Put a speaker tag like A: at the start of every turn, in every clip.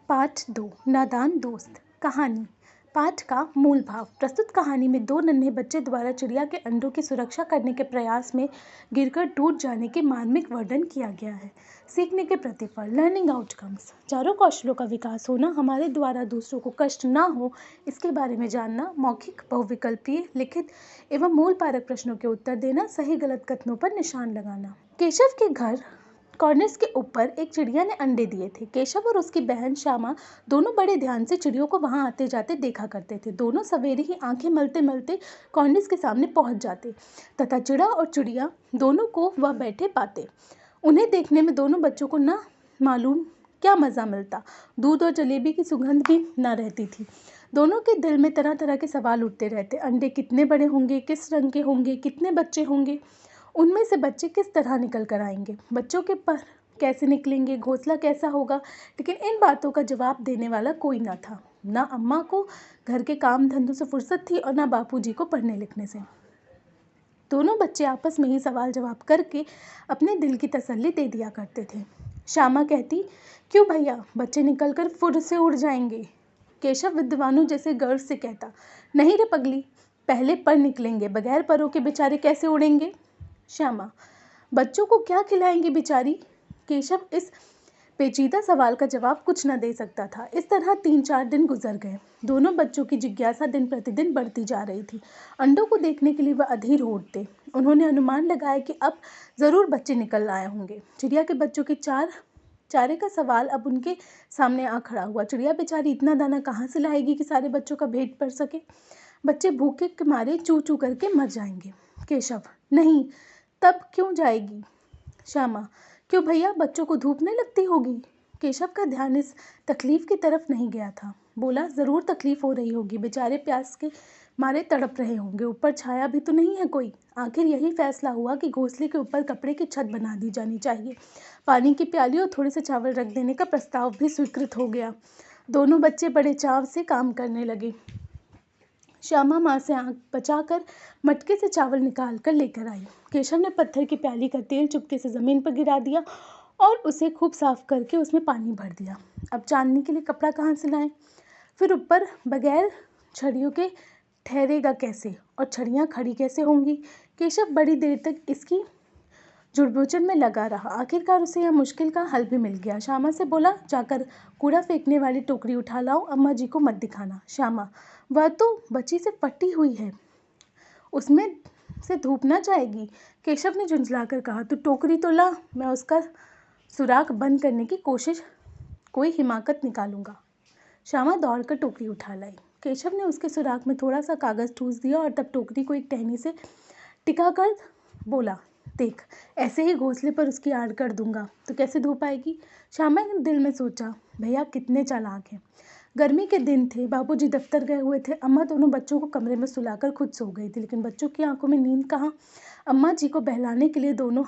A: पाठ 2 नादान दोस्त। कहानी। पाठ का मूल भाव। प्रस्तुत कहानी में दो नन्हे बच्चे द्वारा चिड़िया के अंडों की सुरक्षा करने के प्रयास में गिरकर टूट जाने के मार्मिक वर्णन किया गया है। सीखने के प्रतिफल, लर्निंग आउटकम्स। चारों कौशलों का विकास होना, हमारे द्वारा दूसरों को कष्ट ना हो इसके बारे में जानना, मौखिक, बहुविकल्पीय, लिखित एवं मूल पारक प्रश्नों के उत्तर देना, सही गलत कथनों पर निशान लगाना। केशव के घर कॉर्निस के ऊपर एक चिड़िया ने अंडे दिए थे। केशव और उसकी बहन श्यामा दोनों बड़े ध्यान से चिड़ियों को वहां आते जाते देखा करते थे। दोनों सवेरे ही आंखें मलते मलते कॉर्निस के सामने पहुंच जाते तथा चिड़ा और चिड़िया दोनों को वह बैठे पाते। उन्हें देखने में दोनों बच्चों को न मालूम क्या मज़ा मिलता। दूध और जलेबी की सुगंध भी न रहती थी। दोनों के दिल में तरह तरह के सवाल उठते रहते। अंडे कितने बड़े होंगे, किस रंग के होंगे, कितने बच्चे होंगे, उनमें से बच्चे किस तरह निकल कर आएंगे, बच्चों के पर कैसे निकलेंगे, घोंसला कैसा होगा। लेकिन इन बातों का जवाब देने वाला कोई ना था। ना अम्मा को घर के काम धंधों से फुर्सत थी और ना बापूजी को पढ़ने लिखने से। दोनों बच्चे आपस में ही सवाल जवाब करके अपने दिल की तसल्ली दे दिया करते थे। श्यामा कहती, क्यों भैया, बच्चे निकल कर फुर से उड़ जाएंगे। केशव विद्वानों जैसे गर्व से कहता, नहीं रे पगली, पहले पर निकलेंगे, बगैर परों के बेचारे कैसे उड़ेंगे। श्यामा, बच्चों को क्या खिलाएंगी बेचारी। केशव इस पेचीदा सवाल का जवाब कुछ न दे सकता था। इस तरह 3-4 दिन गुजर गए। दोनों बच्चों की जिज्ञासा दिन प्रतिदिन बढ़ती जा रही थी। अंडों को देखने के लिए वह अधीर हो उठते। उन्होंने अनुमान लगाया कि अब ज़रूर बच्चे निकल आए होंगे। चिड़िया के बच्चों के चारे का सवाल अब उनके सामने आ खड़ा हुआ। चिड़िया बेचारी इतना दाना कहाँ से लाएगी कि सारे बच्चों का पेट भर सके। बच्चे भूखे के मारे चू चू करके मर जाएंगे। केशव, नहीं, तब क्यों जाएगी। श्यामा, क्यों भैया, बच्चों को धूप नहीं लगती होगी। केशव का ध्यान इस तकलीफ की तरफ नहीं गया था। बोला, ज़रूर तकलीफ हो रही होगी, बेचारे प्यास के मारे तड़प रहे होंगे, ऊपर छाया भी तो नहीं है कोई। आखिर यही फैसला हुआ कि घोंसले के ऊपर कपड़े की छत बना दी जानी चाहिए। पानी की प्याली और थोड़े से चावल रख देने का प्रस्ताव भी स्वीकृत हो गया। दोनों बच्चे बड़े चाव से काम करने लगे। श्यामा माँ से आंख बचाकर मटके से चावल निकाल कर लेकर आई। केशव ने पत्थर की प्याली का तेल चुपके से ज़मीन पर गिरा दिया और उसे खूब साफ करके उसमें पानी भर दिया। अब चांदनी के लिए कपड़ा कहाँ से लाएं? फिर ऊपर बगैर छड़ियों के ठहरेगा कैसे, और छड़ियाँ खड़ी कैसे होंगी। केशव बड़ी देर तक इसकी जुड़बूझन में लगा रहा। आखिरकार उसे यह मुश्किल का हल भी मिल गया। श्यामा से बोला, जाकर कूड़ा फेंकने वाली टोकरी उठा लाओ, अम्मा जी को मत दिखाना। श्यामा, वह तो बची से फटी हुई है, उसमें से धूप ना जाएगी। केशव ने झुंझलाकर कहा, तो टोकरी तो ला, मैं उसका सुराख बंद करने की कोई हिमाकत निकालूंगा। श्यामा दौड़कर टोकरी उठा लाई। केशव ने उसके सुराख में थोड़ा सा कागज़ ठूस दिया और तब टोकरी को एक टहनी से टिका कर बोला, देख, ऐसे ही घोंसले पर उसकी आड़ कर दूंगा तो कैसे धूप आएगी। श्यामा ने दिल में सोचा, भैया कितने चालाक हैं। गर्मी के दिन थे, बाबूजी दफ्तर गए हुए थे। अम्मा दोनों बच्चों को कमरे में सुलाकर खुद सो गई थी, लेकिन बच्चों की आंखों में नींद कहाँ। अम्मा जी को बहलाने के लिए दोनों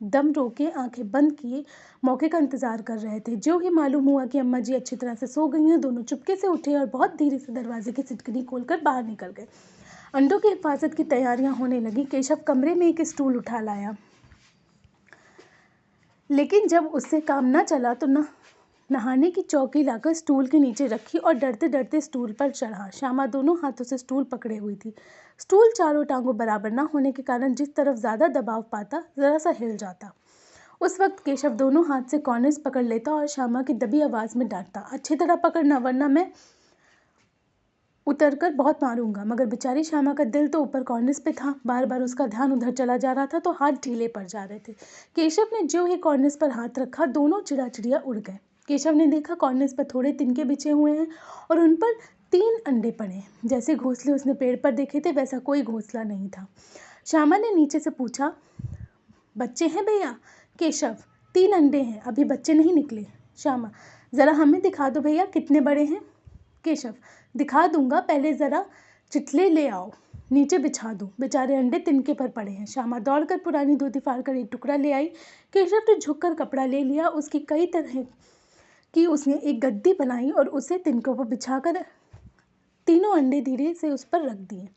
A: दम रोके आंखें बंद किए मौके का इंतजार कर रहे थे। जो ही मालूम हुआ कि अम्मा जी अच्छी तरह से सो गई हैं, दोनों चुपके से उठे और बहुत धीरे से दरवाजे की सिटकनी खोलकर बाहर निकल गए। अंडों की हिफाजत की तैयारियां होने लगी। केशव कमरे में एक स्टूल उठा लाया, लेकिन जब उससे काम न चला तो नहाने की चौकी लाकर स्टूल के नीचे रखी और डरते डरते स्टूल पर चढ़ा। श्यामा दोनों हाथों से स्टूल पकड़े हुई थी। स्टूल चारों टांगों बराबर न होने के कारण जिस तरफ ज़्यादा दबाव पाता, ज़रा सा हिल जाता। उस वक्त केशव दोनों हाथ से कॉर्निस पकड़ लेता और श्यामा की दबी आवाज़ में डांटता, अच्छी तरह पकड़ना, वरना मैं उतरकर बहुत मारूंगा। मगर बेचारी श्यामा का दिल तो ऊपर कॉर्निस पे था। बार बार उसका ध्यान उधर चला जा रहा था तो हाथ ढीले पड़ जा रहे थे। केशव ने जो ही कॉर्निस पर हाथ रखा, दोनों चिड़िया उड़ गए। केशव ने देखा कॉर्निस पर थोड़े तिनके बिछे हुए हैं और उन पर 3 अंडे पड़े। जैसे घोंसले उसने पेड़ पर देखे थे, वैसा कोई घोंसला नहीं था। श्यामा ने नीचे से पूछा, बच्चे हैं भैया। केशव, 3 अंडे हैं, अभी बच्चे नहीं निकले। श्यामा, ज़रा हमें दिखा दो भैया, कितने बड़े हैं। केशव, दिखा दूंगा, पहले ज़रा चितले ले आओ, नीचे बिछा दूं, बेचारे अंडे तिनके पर पड़े हैं। श्यामा दौड़कर पुरानी धोती फाड़कर एक टुकड़ा ले आई। केशव ने झुककर कपड़ा ले लिया। उसकी कई तरह की उसने एक गद्दी बनाई और उसे तिनकों पर बिछाकर 3 अंडे धीरे से उस पर रख दिए।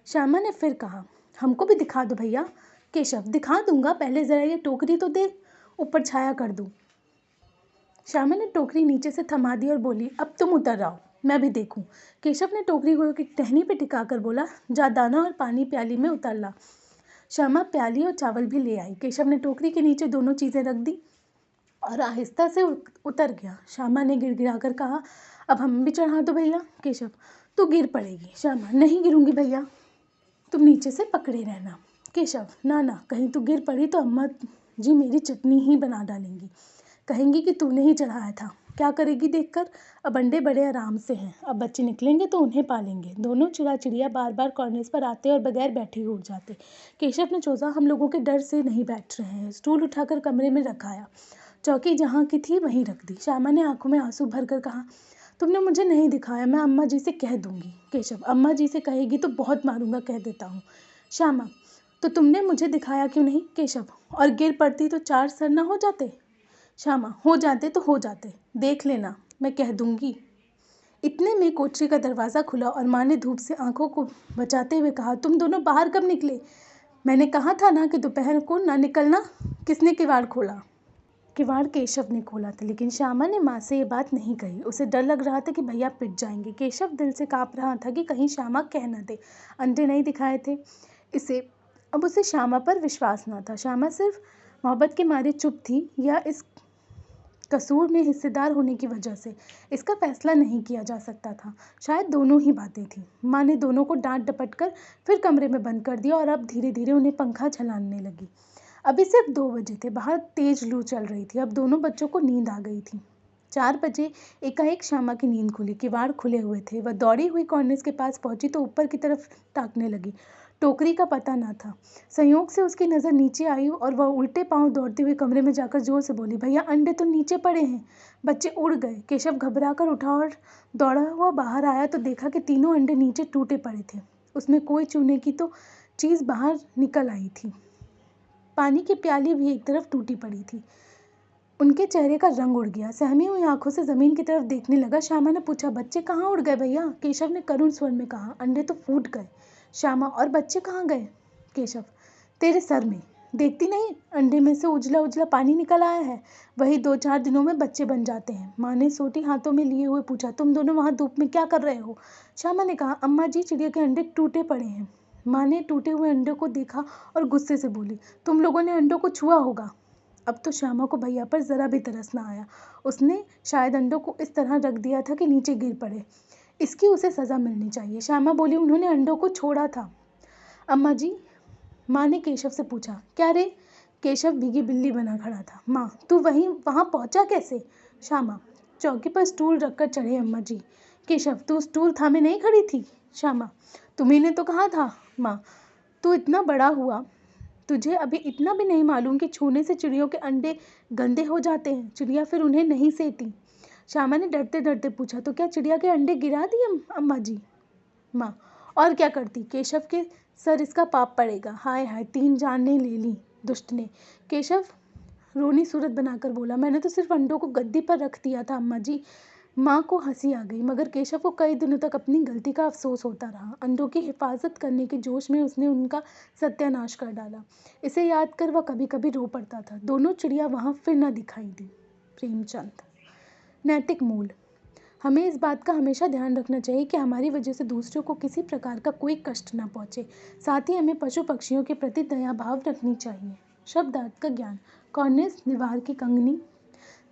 A: श्यामा ने फिर कहा, हमको भी दिखा दो भैया। केशव, दिखा दूंगा, पहले ज़रा ये टोकरी तो दे, ऊपर छाया कर दूं। श्यामा ने टोकरी नीचे से थमा दी और बोली, अब तुम उतर आओ, मैं भी देखूं। केशव ने टोकरी को एक टहनी पे टिकाकर बोला, जा दाना और पानी प्याली में उतार ला। श्यामा प्याली और चावल भी ले आई। केशव ने टोकरी के नीचे दोनों चीज़ें रख दी और आहिस्ता से उतर गया। श्यामा ने गिड़गिड़ाकर कहा, अब हम भी चढ़ा दो भैया। केशव, तू गिर पड़ेगी। श्यामा, नहीं गिरूंगी भैया, तुम नीचे से पकड़े रहना। केशव, ना ना, कहीं तू गिर पड़ी तो अम्मा जी मेरी चटनी ही बना डालेंगी, कहेंगी कि तूने ही चढ़ाया था। क्या करेगी देखकर? अब अंडे बड़े आराम से हैं, अब बच्चे निकलेंगे तो उन्हें पालेंगे। दोनों चिड़िया बार बार कॉर्निस पर आते और बगैर बैठे ही उड़ जाते। केशव ने सोचा, हम लोगों के डर से नहीं बैठ रहे हैं। स्टूल उठाकर कमरे में रखाया, चौकी जहाँ की थी वहीं रख दी। श्यामा ने आंखों में आंसू भरकर कहा, तुमने मुझे नहीं दिखाया, मैं अम्मा जी से कह दूंगी। केशव, अम्मा जी से कहेगी तो बहुत मारूंगा, कह देता हूँ। श्यामा, तो तुमने मुझे दिखाया क्यों नहीं? केशव, और गिर पड़ती तो 4 सर न हो जाते? श्यामा, हो जाते तो हो जाते, देख लेना, मैं कह दूंगी। इतने में कोठरी का दरवाज़ा खुला और माँ ने धूप से आंखों को बचाते हुए कहा, तुम दोनों बाहर कब निकले? मैंने कहा था ना कि दोपहर को ना निकलना। किसने किवाड़ खोला? किवाड़ केशव ने खोला था, लेकिन श्यामा ने माँ से ये बात नहीं कही। उसे डर लग रहा था कि भैया पिट जाएंगे। केशव दिल से काँप रहा था कि कहीं श्यामा कह न दे अंडे नहीं दिखाए थे। अब उसे श्यामा पर विश्वास न था। श्यामा सिर्फ मोहब्बत के मारे चुप थी या इस कसूर में हिस्सेदार होने की वजह से? इसका फैसला नहीं किया जा सकता था। शायद दोनों ही बातें थीं। माँ ने दोनों को डांट डपट कर फिर कमरे में बंद कर दिया और अब धीरे धीरे उन्हें पंखा झलाने लगी। अभी सिर्फ 2 बजे थे, बाहर तेज लू चल रही थी। अब दोनों बच्चों को नींद आ गई थी। 4 बजे एकाएक श्यामा की नींद खुली। किवाड़ खुले हुए थे। वह दौड़ी हुई कॉर्निस के पास पहुंची तो ऊपर की तरफ ताकने लगी। टोकरी का पता न था। संयोग से उसकी नज़र नीचे आई और वह उल्टे पांव दौड़ते हुए कमरे में जाकर जोर से बोली, भैया अंडे तो नीचे पड़े हैं। बच्चे उड़ गए। केशव घबरा कर उठा और दौड़ा हुआ बाहर आया तो देखा कि तीनों अंडे नीचे टूटे पड़े थे। उसमें कोई चूने की तो चीज़ बाहर निकल आई थी। पानी की प्याली भी एक तरफ टूटी पड़ी थी। उनके चेहरे का रंग उड़ गया। सहमी हुई आंखों से ज़मीन की तरफ देखने लगा। श्यामा ने पूछा, बच्चे कहाँ उड़ गए भैया? केशव ने करुण स्वर में कहा, अंडे तो फूट गए। श्यामा, और बच्चे कहाँ गए? केशव, तेरे सर में, देखती नहीं, अंडे में से उजला उजला पानी निकल आया है। वही 2-4 दिनों में बच्चे बन जाते हैं। माँ ने सोटी हाथों में लिए हुए पूछा, तुम दोनों वहाँ धूप में क्या कर रहे हो? श्यामा ने कहा, अम्मा जी चिड़िया के अंडे टूटे पड़े हैं। माँ ने टूटे हुए अंडों को देखा और गुस्से से बोली, तुम लोगों ने अंडों को छुआ होगा। अब तो श्यामा को भैया पर ज़रा भी तरस ना आया। उसने शायद अंडों को इस तरह रख दिया था कि नीचे गिर पड़े। इसकी उसे सज़ा मिलनी चाहिए। श्यामा बोली, उन्होंने अंडों को छोड़ा था अम्मा जी। माँ ने केशव से पूछा, क्या रे? केशव भीगी बिल्ली बना खड़ा था। माँ, तू वहाँ पहुँचा कैसे? श्यामा, चौकी पर स्टूल रखकर चढ़े अम्मा जी। केशव, तू स्टूल थामे नहीं खड़ी थी? श्यामा, तुम्ही ने तो कहा था। माँ, तू इतना बड़ा हुआ, तुझे अभी इतना भी नहीं मालूम कि छूने से चिड़ियों के अंडे गंदे हो जाते हैं। चिड़िया फिर उन्हें नहीं सेती। श्यामा ने डरते डरते पूछा, तो क्या चिड़िया के अंडे गिरा दिए अम्मा जी? माँ, और क्या करती? केशव के सर इसका पाप पड़ेगा। हाय हाय, 3 जानें ले ली दुष्ट ने। केशव रोनी सूरत बनाकर बोला, मैंने तो सिर्फ अंडों को गद्दी पर रख दिया था अम्मा जी। माँ को हंसी आ गई, मगर केशव को कई दिनों तक अपनी गलती का अफसोस होता रहा। अंडों की हिफाजत करने के जोश में उसने उनका सत्यानाश कर डाला। इसे याद कर वह कभी कभी रो पड़ता था। दोनों चिड़िया वहाँ फिर न दिखाई दी। प्रेमचंद। नैतिक मूल। हमें इस बात का हमेशा ध्यान रखना चाहिए कि हमारी वजह से दूसरों को किसी प्रकार का कोई कष्ट न पहुँचे। साथ ही हमें पशु पक्षियों के प्रति दया भाव रखनी चाहिए। शब्दार्थ का ज्ञान। कॉर्निस, निवार की कंगनी,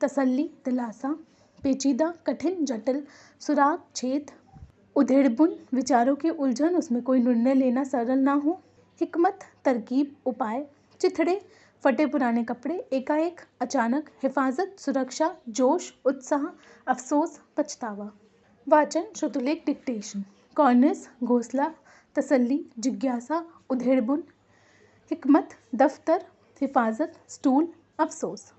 A: तसल्ली, दिलासा, पेचीदा, कठिन, जटिल, सुराग, छेद, उधेड़बुन, विचारों की उलझन, उसमें कोई निर्णय लेना सरल ना हो, हिकमत, तरकीब, उपाय, चिथड़े, फटे पुराने कपड़े, एकाएक, अचानक, हिफाजत, सुरक्षा, जोश, उत्साह, अफसोस, पछतावा। वाचन, श्रुतलेख, डिक्टेशन। कॉर्निस, घोंसला, तसल्ली, जिज्ञासा, उधेड़बुन, हिकमत, दफ्तर, हिफाजत, स्टूल, अफसोस।